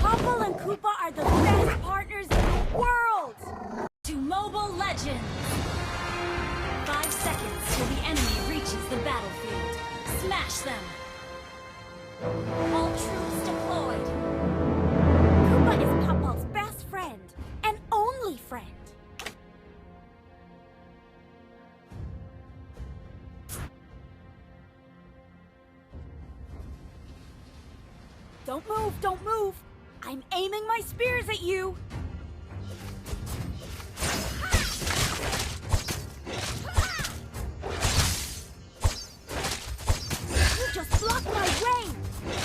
Popple and Koopa are the best partners in the world! To Mobile Legends! 5 seconds till the enemy reaches the battlefield. Smash them! All troops deployed! Koopa is Popple's best friend, and only friend. Don't move, don't move! I'm aiming my spears at you! You just blocked my way!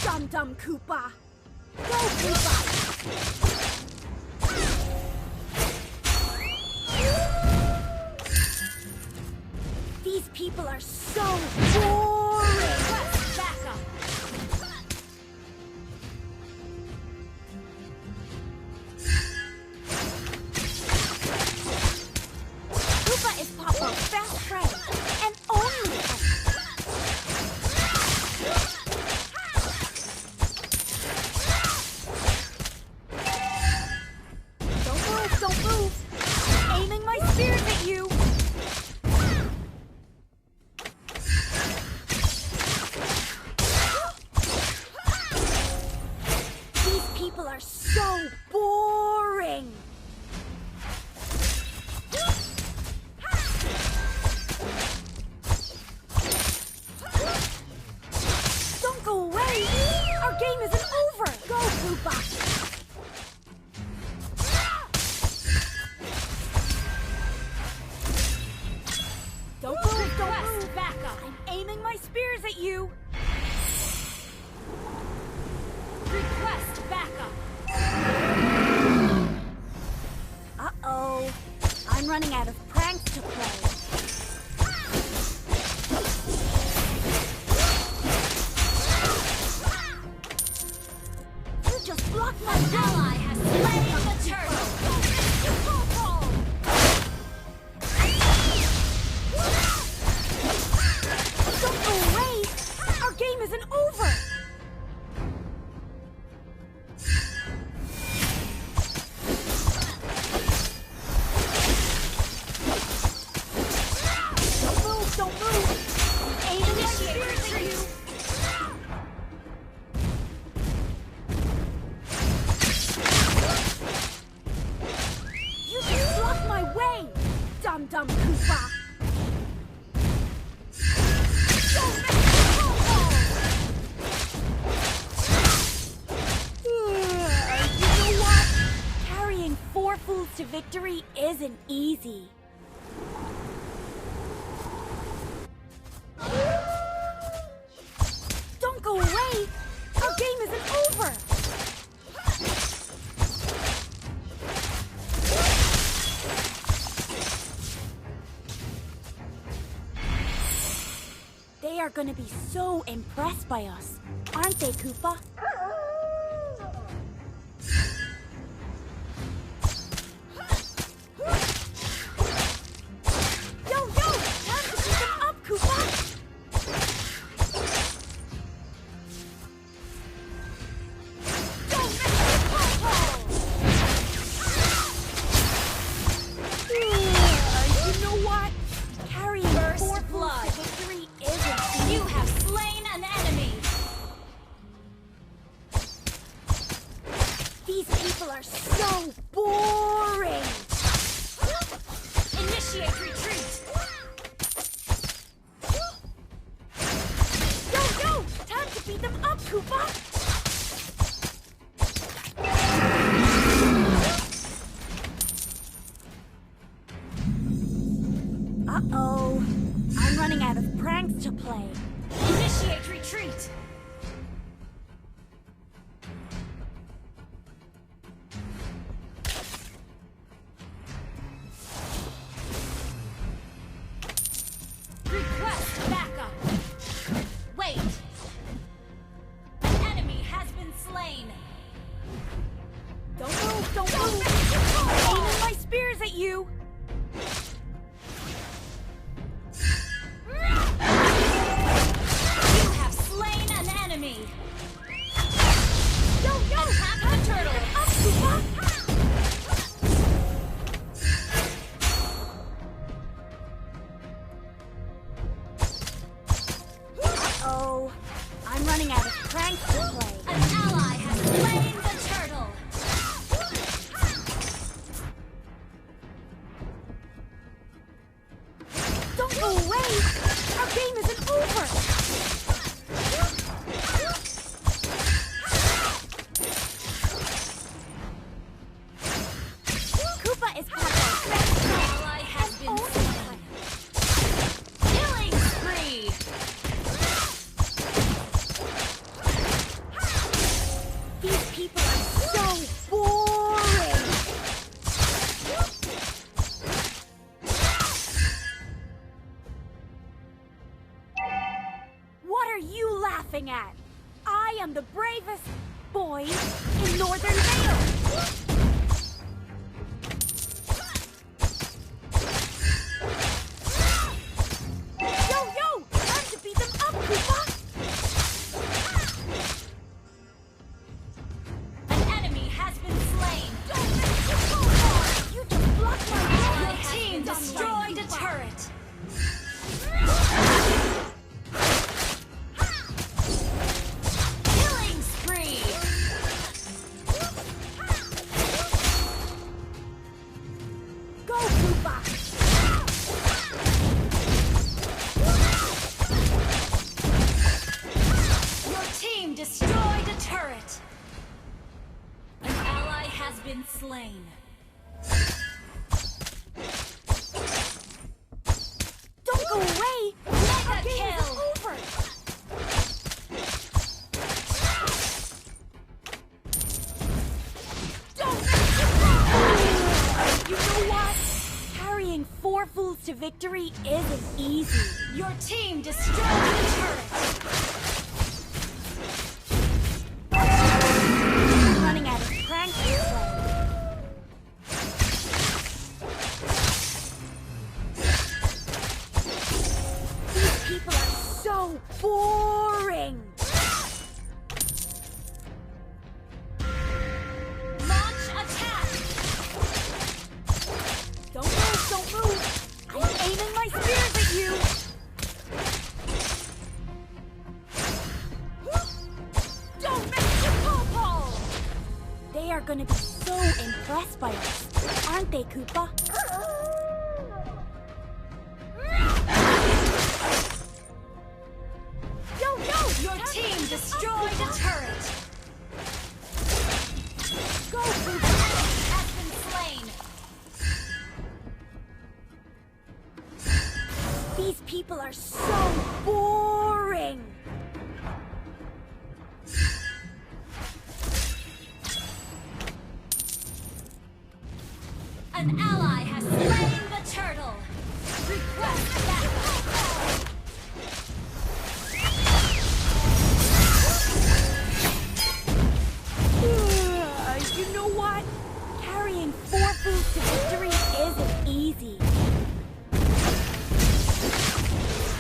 Dum-dum Koopa! Go, Koopa! These people are so boring! Request backup! Koopa is Popple's best friend, and only friend. Don't move! I'm aiming my spears at you! These people are so boring! Don't go away! Our game isn't over! Go, Koopa! Don't move, don't move! Backup! I'm aiming my spears at you! Request backup! Uh-oh. I'm running out of pranks to play. You just blocked my ally has slain the turtle! Don't go away! Our game isn't over! Don't move! Aim my spears at you! You just blocked my way! Dum-dum Koopa! Don't make me You know what? Carrying 4 fools to victory isn't easy. Don't go away! Our game isn't over! They are gonna be so impressed by us, aren't they, Koopa? Yo! Time to beat them up, Koopa! You know what? Carrying 4 fools to victory isn't. You have slain an enemy. These people are so boring. Initiate retreat. Yo! Time to beat them up, Koopa. Uh-oh. I'm running out of pranks to play. Initiate retreat! Request backup! Wait! An enemy has been slain! Don't move! I'm aiming my spears at you! Uh-oh. I'm running out of pranks to play. An ally has slain the turtle. Don't go away! Our game isn't over! Koopa is puzzled. An ally has been slain. Killing spree! These people are so boring! What are you laughing at? I am the bravest boy in Northern Vale! Yo! Time to beat them up, Koopa! An enemy has been slain! Don't let it go far! You just blocked my way! Your team destroyed a turret! Killing spree! Go, Koopa! Your team destroyed a turret! An ally has been slain. Don't go away! Mega kill! Over! Don't make it wrong! You know what? Carrying 4 fools to victory isn't easy. Your team destroyed the turret! I'm running out of pranks to play. These people are so boring! Launch attack! Don't move! I'm aiming my spears at you! Don't make the pawpaw! They are gonna be so impressed by us, aren't they, Koopa? Yo! Your team destroyed a turret! Go, Koopa! Has been slain! These people are so boring! An ally has slain the turtle! Request that pawpaw! You know what? Carrying 4 fools to victory isn't easy.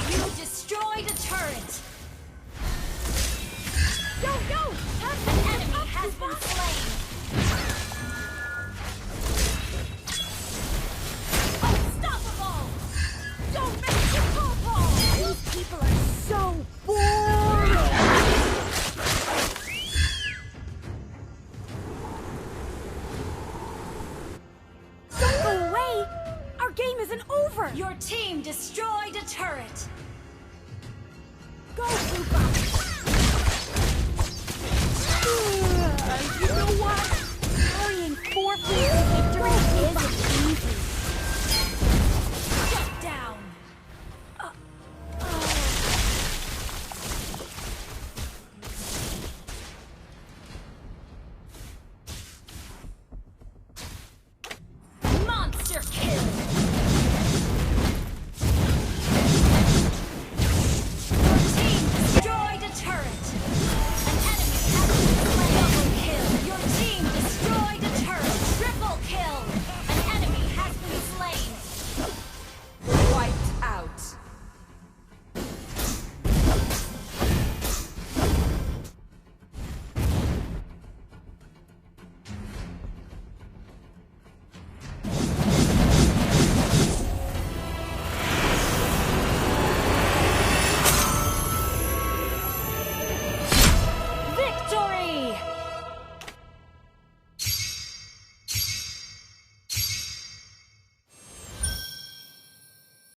You destroyed a turret!